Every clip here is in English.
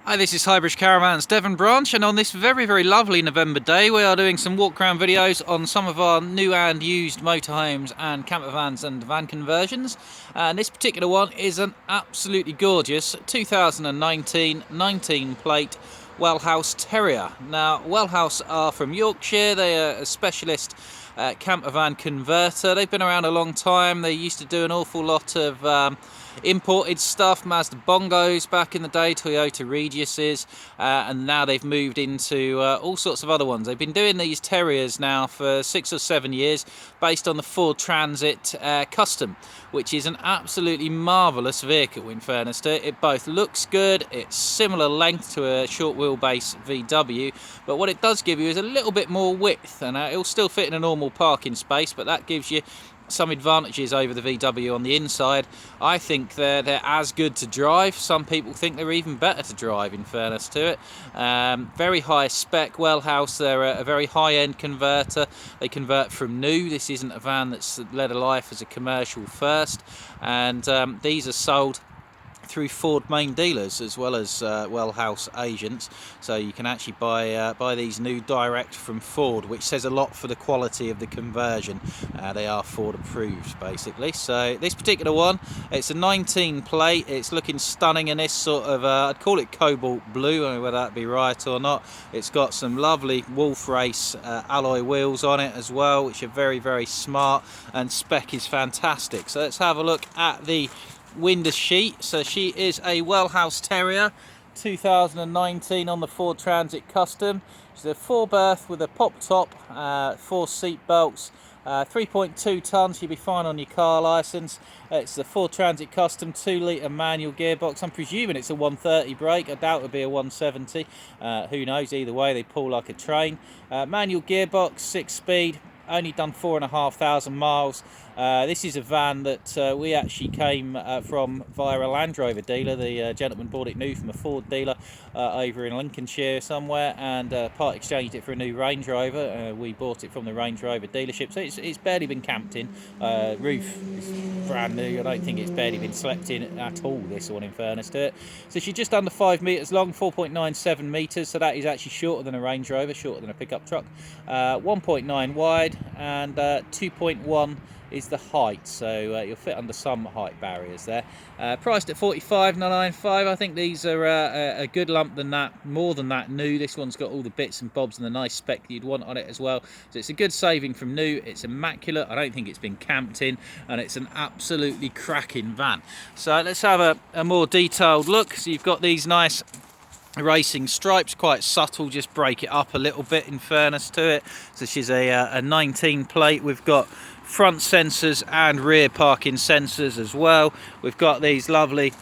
Hi, this is Highbridge Caravans Devon branch, and on this very lovely November day we are doing some walk around videos on some of our new and used motorhomes and camper vans and van conversions. And this particular one is an absolutely gorgeous 2019 19 plate Wellhouse Terrier. Now, Wellhouse are from Yorkshire. They are a specialist camper van converter. They've been around a long time. They used to do an awful lot of imported stuff, Mazda Bongos back in the day, Toyota Regiuses, and now they've moved into all sorts of other ones. They've been doing these Terriers now for 6 or 7 years, based on the Ford Transit Custom, which is an absolutely marvellous vehicle in fairness to it. It both looks good, it's similar length to a short wheelbase VW, but what it does give you is a little bit more width, and it'll still fit in a normal parking space, but that gives you some advantages over the VW on the inside. I think they're as good to drive. Some people think they're even better to drive, in fairness to it. Very high spec Wellhouse. They're a very high-end converter. They convert from new. This isn't a van that's led a life as a commercial first, and these are sold through Ford main dealers as well as Wellhouse agents, so you can actually buy these new direct from Ford, which says a lot for the quality of the conversion. They are Ford approved basically. So this particular one, it's a 19 plate. It's looking stunning in this sort of I'd call it cobalt blue. I don't know whether that be right or not. It's got some lovely Wolf Race alloy wheels on it as well, which are very smart, and spec is fantastic. So let's have a look at the window sheet. So she is a Wellhouse Terrier 2019 on the Ford Transit Custom. She's a 4-berth with a pop top, 4 seat belts, 3.2 tonnes. You'll be fine on your car licence. It's the Ford Transit Custom 2-litre manual gearbox. I'm presuming it's a 130 brake. I doubt it'll be a 170. Who knows? Either way, they pull like a train. Manual gearbox, 6-speed. Only done 4,500 miles. This is a van that we actually came from via a Land Rover dealer. The gentleman bought it new from a Ford dealer over in Lincolnshire somewhere, and part exchanged it for a new Range Rover. We bought it from the Range Rover dealership, so it's barely been camped in. Roof is brand new. I don't think it's barely been slept in at all, this one, in fairness to it. So she's just under 5 metres long, 4.97 metres, so that is actually shorter than a Range Rover, shorter than a pickup truck. 1.9 wide, and 2.1 is the height, so you'll fit under some height barriers there. Priced at $45,995. I think these are a good lump than that, more than that new. This one's got all the bits and bobs and the nice spec that you'd want on it as well, so it's a good saving from new. It's immaculate. I don't think it's been camped in, and it's an absolutely cracking van. So let's have a more detailed look. So you've got these nice racing stripes, quite subtle, just break it up a little bit in fairness to it. So she's a 19 plate. We've got front sensors and rear parking sensors as well. We've got these lovely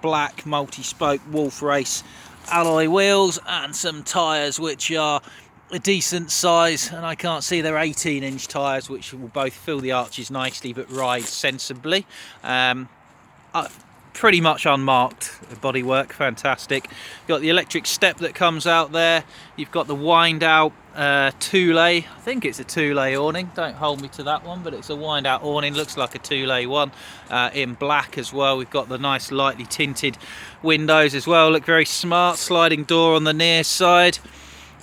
black multi-spoke Wolf Race alloy wheels, and some tyres which are a decent size, and I can't see they're 18-inch tyres, which will both fill the arches nicely but ride sensibly. Pretty much unmarked bodywork, fantastic. You've got the electric step that comes out there. You've got the wind out two-lay. I think it's a two-lay awning. Don't hold me to that one, but it's a wind out awning. Looks like a two-lay one in black as well. We've got the nice lightly tinted windows as well. Look very smart. Sliding door on the near side.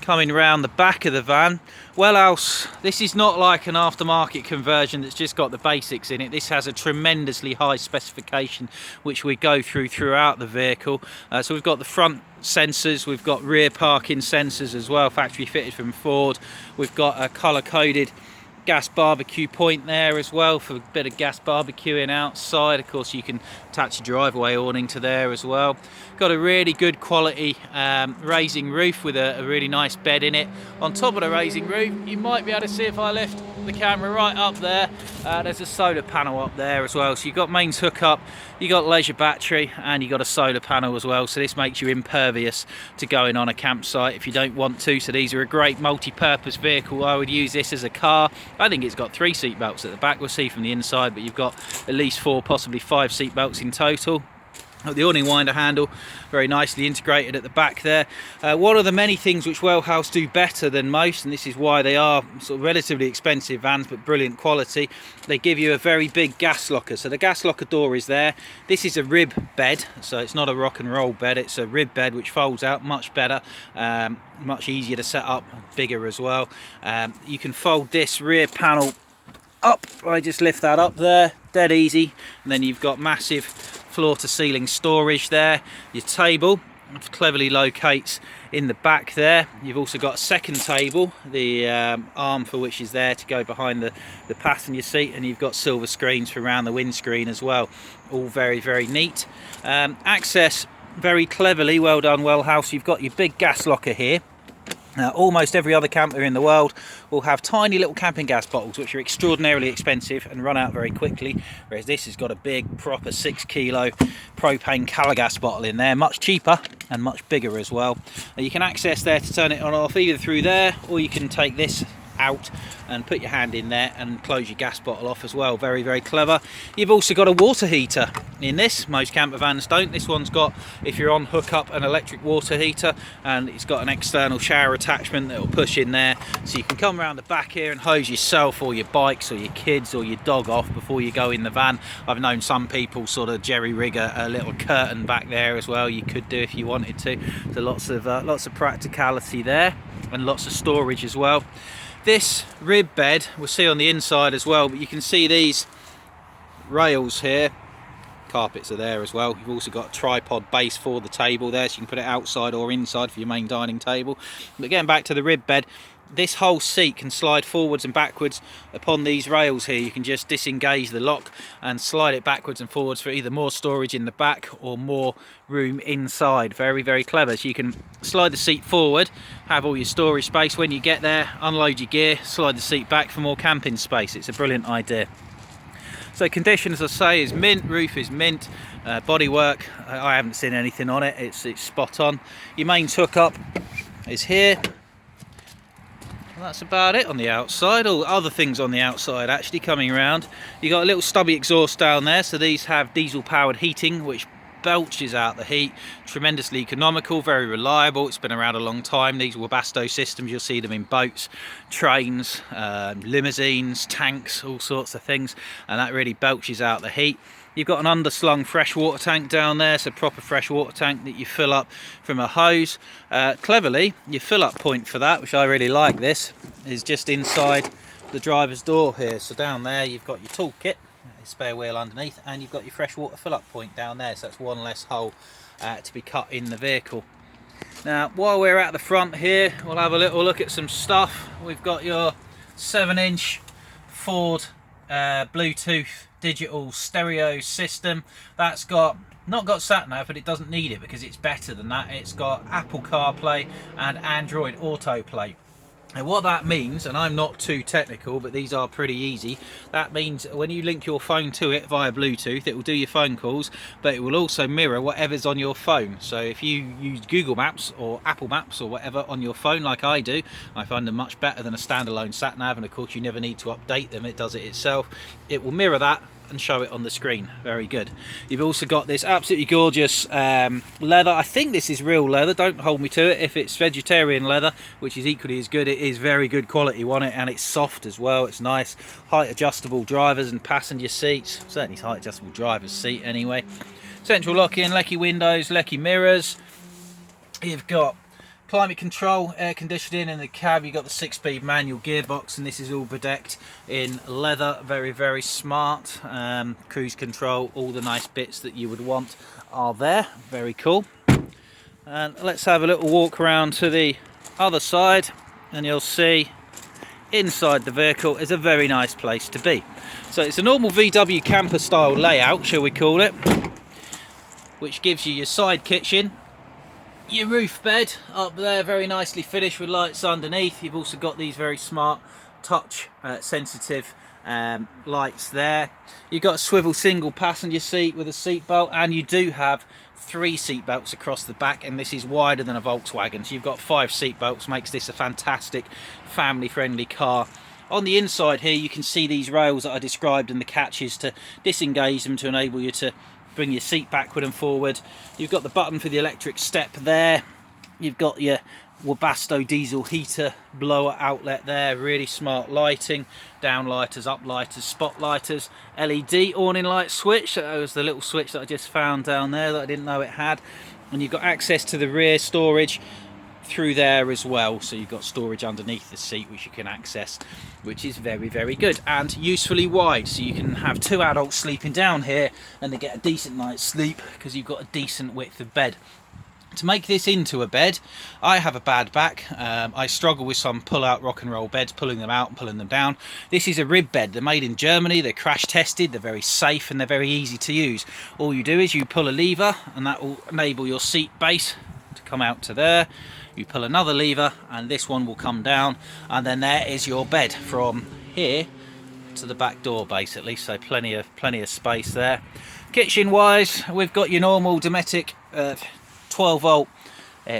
Coming round the back of the van. Wellhouse, this is not like an aftermarket conversion that's just got the basics in it. This has a tremendously high specification, which we go throughout the vehicle. So we've got the front sensors, we've got rear parking sensors as well, factory fitted from Ford. We've got a colour-coded gas barbecue point there as well for a bit of gas barbecuing outside. Of course, you can attach your driveway awning to there as well. Got a really good quality raising roof with a really nice bed in it. On top of the raising roof, you might be able to see if I lift the camera right up there, there's a solar panel up there as well. So you've got mains hookup, you got leisure battery, and you got a solar panel as well. So this makes you impervious to going on a campsite if you don't want to. So these are a great multi-purpose vehicle. I would use this as a car. I think it's got 3 seat belts at the back. We'll see from the inside, but you've got at least 4, possibly 5 seat belts in total. The awning winder handle, very nicely integrated at the back there. One of the many things which Wellhouse do better than most, and this is why they are sort of relatively expensive vans but brilliant quality, they give you a very big gas locker. So the gas locker door is there. This is a rib bed, so it's not a rock and roll bed, it's a rib bed which folds out much better, much easier to set up, bigger as well. You can fold this rear panel up. I just lift that up there, dead easy, and then you've got massive floor to ceiling storage there. Your table cleverly locates in the back there. You've also got a second table, the arm for which is there to go behind the passenger seat, and you've got silver screens for around the windscreen as well. All very, very neat. Access very cleverly, well done Wellhouse. You've got your big gas locker here. Now, almost every other camper in the world will have tiny little camping gas bottles which are extraordinarily expensive and run out very quickly, whereas this has got a big proper 6 kilo propane Calagas bottle in there, much cheaper and much bigger as well. You can access there to turn it on or off either through there, or you can take this out and put your hand in there and close your gas bottle off as well. Very, very clever. You've also got a water heater in this. Most camper vans don't. This one's got, if you're on hookup, an electric water heater, and it's got an external shower attachment that will push in there, so you can come around the back here and hose yourself or your bikes or your kids or your dog off before you go in the van. I've known some people sort of jerry rig a little curtain back there as well. You could do if you wanted to. So lots of practicality there, and lots of storage as well. This rib bed we'll see on the inside as well, but you can see these rails here. Carpets are there as well. You've also got a tripod base for the table there, so you can put it outside or inside for your main dining table. But getting back to the rib bed, this whole seat can slide forwards and backwards upon these rails here. You can just disengage the lock and slide it backwards and forwards for either more storage in the back or more room inside. Very, very clever. So you can slide the seat forward, have all your storage space. When you get there, unload your gear, slide the seat back for more camping space. It's a brilliant idea. So condition, as I say, is mint. Roof is mint. Bodywork, I haven't seen anything on it. It's spot on. Your mains hookup is here. And that's about it on the outside. All other things on the outside actually coming around. You got a little stubby exhaust down there, so these have diesel powered heating which belches out the heat. Tremendously economical, very reliable. It's been around a long time. These Webasto systems, you'll see them in boats, trains, limousines, tanks, all sorts of things, and that really belches out the heat. You've got an underslung fresh water tank down there, so proper fresh water tank that you fill up from a hose. Cleverly, your fill up point for that, which I really like this, is just inside the driver's door here. So down there you've got your toolkit, spare wheel underneath, and you've got your fresh water fill up point down there, so that's one less hole to be cut in the vehicle. Now while we're at the front here, we'll have a little look at some stuff. We've got your 7-inch Ford Bluetooth digital stereo system. That's not got sat nav, but it doesn't need it because it's better than that. It's got Apple CarPlay and Android Autoplay. And what that means, and I'm not too technical, but these are pretty easy, that means when you link your phone to it via Bluetooth, it will do your phone calls, but it will also mirror whatever's on your phone. So if you use Google Maps or Apple Maps or whatever on your phone like I do, I find them much better than a standalone sat nav, and of course you never need to update them, it does it itself. It will mirror that and show it on the screen. Very good. You've also got this absolutely gorgeous leather. I think this is real leather, don't hold me to it. If it's vegetarian leather, which is equally as good, it is very good quality on it, and it's soft as well. It's nice. Height adjustable drivers and passenger seats, certainly height adjustable driver's seat anyway. Central lock-in, lecky windows, lecky mirrors. You've got climate control, air conditioning in the cab. You've got the 6-speed manual gearbox, and this is all bedecked in leather. Very, very smart. Cruise control, all the nice bits that you would want are there. Very cool. And let's have a little walk around to the other side, and you'll see inside the vehicle is a very nice place to be. So it's a normal VW camper style layout, shall we call it, which gives you your side kitchen, your roof bed up there, very nicely finished with lights underneath. You've also got these very smart touch sensitive lights there. You've got a swivel single passenger seat with a seat belt, and you do have 3 seat belts across the back, and this is wider than a Volkswagen, so you've got 5 seat belts. Makes this a fantastic family friendly car. On the inside here you can see these rails that I described and the catches to disengage them to enable you to bring your seat backward and forward. You've got the button for the electric step there. You've got your Webasto diesel heater blower outlet there. Really smart lighting, down lighters, up lighters, spot lighters, LED awning light switch. That was the little switch that I just found down there that I didn't know it had. And you've got access to the rear storage through there as well, so you've got storage underneath the seat which you can access, which is very, very good, and usefully wide, so you can have 2 adults sleeping down here and they get a decent night's sleep because you've got a decent width of bed. To make this into a bed, I have a bad back. I struggle with some pull-out rock and roll beds, pulling them out and pulling them down. This is a rib bed. They're made in Germany, they're crash tested, they're very safe and they're very easy to use. All you do is you pull a lever and that will enable your seat base to come out to there. You pull another lever and this one will come down, and then there is your bed from here to the back door basically, so plenty of space there. Kitchen wise, we've got your normal Dometic 12 volt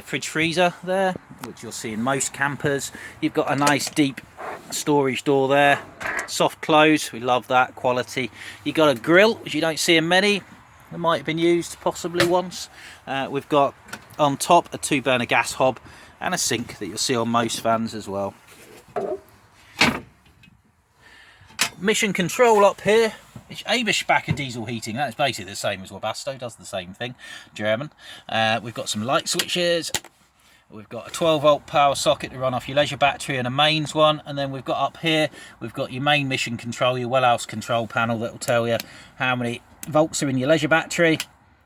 fridge freezer there, which you'll see in most campers. You've got a nice deep storage door there, soft close, we love that quality. You've got a grill, which you don't see in many. It might have been used possibly once. We've got on top a 2-burner gas hob and a sink that you'll see on most vans as well. Mission control up here. It's Eberspacher diesel heating. That's basically the same as Webasto, does the same thing, German. We've got some light switches. We've got a 12 volt power socket to run off your leisure battery and a mains one, and then we've got up here, we've got your main mission control, your Wellhouse control panel that will tell you how many volts are in your leisure battery.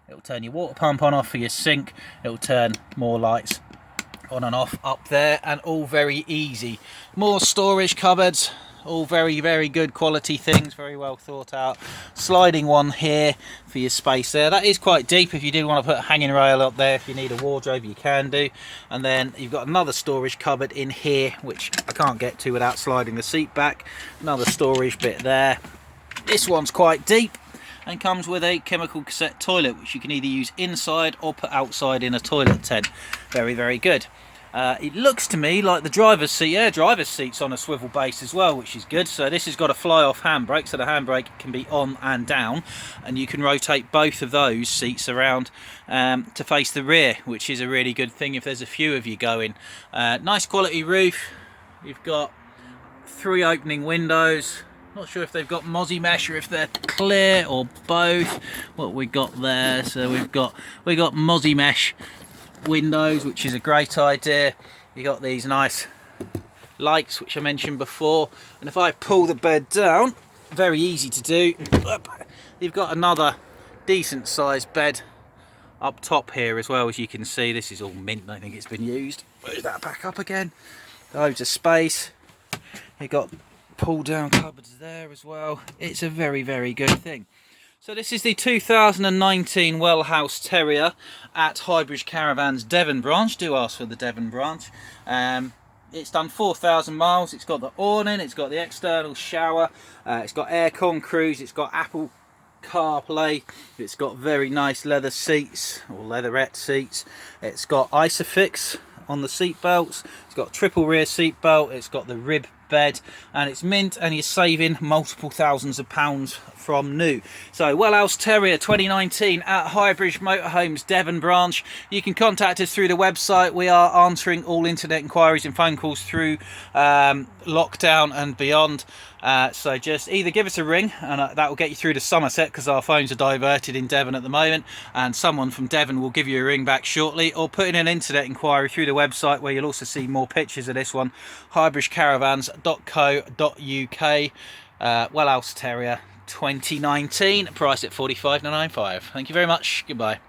It'll turn your water pump on off for your sink. It'll turn more lights on and off up there, and all very easy. More storage cupboards, all very, very good quality things, very well thought out. Sliding one here for your space there. That is quite deep. If you did want to put a hanging rail up there, if you need a wardrobe, you can do. And then you've got another storage cupboard in here, which I can't get to without sliding the seat back. Another storage bit there. This one's quite deep and comes with a chemical cassette toilet, which you can either use inside or put outside in a toilet tent. Very, very good. It looks to me like the driver's seat, yeah, driver's seat's on a swivel base as well, which is good. So this has got a fly-off handbrake, so the handbrake can be on and down, and you can rotate both of those seats around to face the rear, which is a really good thing if there's a few of you going. Nice quality roof. You've got 3 opening windows. Not sure if they've got mozzie mesh or if they're clear or both. What we got there, so we got mozzie mesh windows, which is a great idea. You got these nice lights which I mentioned before, and if I pull the bed down, very easy to do, you've got another decent sized bed up top here as well. As you can see, this is all mint, I think it's been used. Move that back up again. Loads of space. You've got pull down cupboards there as well. It's a very, very good thing. So this is the 2019 Wellhouse Terrier at Highbridge Caravans Devon branch. Do ask for the Devon branch. It's done 4,000 miles. It's got the awning, it's got the external shower, it's got aircon cruise, it's got Apple CarPlay, it's got very nice leather seats, or leatherette seats. It's got Isofix on the seat belts. It's got triple rear seat belt. It's got the rib bed, and it's mint, and you're saving multiple thousands of pounds from new. So Wellhouse Terrier 2019 at Highbridge Motorhomes Devon branch. You can contact us through the website. We are answering all internet inquiries and phone calls through lockdown and beyond. So just either give us a ring, and that will get you through to Somerset, because our phones are diverted in Devon at the moment, and someone from Devon will give you a ring back shortly, or put in an internet inquiry through the website, where you'll also see more pictures of this one, highbridgecaravans.co.uk. Wellhouse Terrier 2019, price at $45,995. Thank you very much. Goodbye.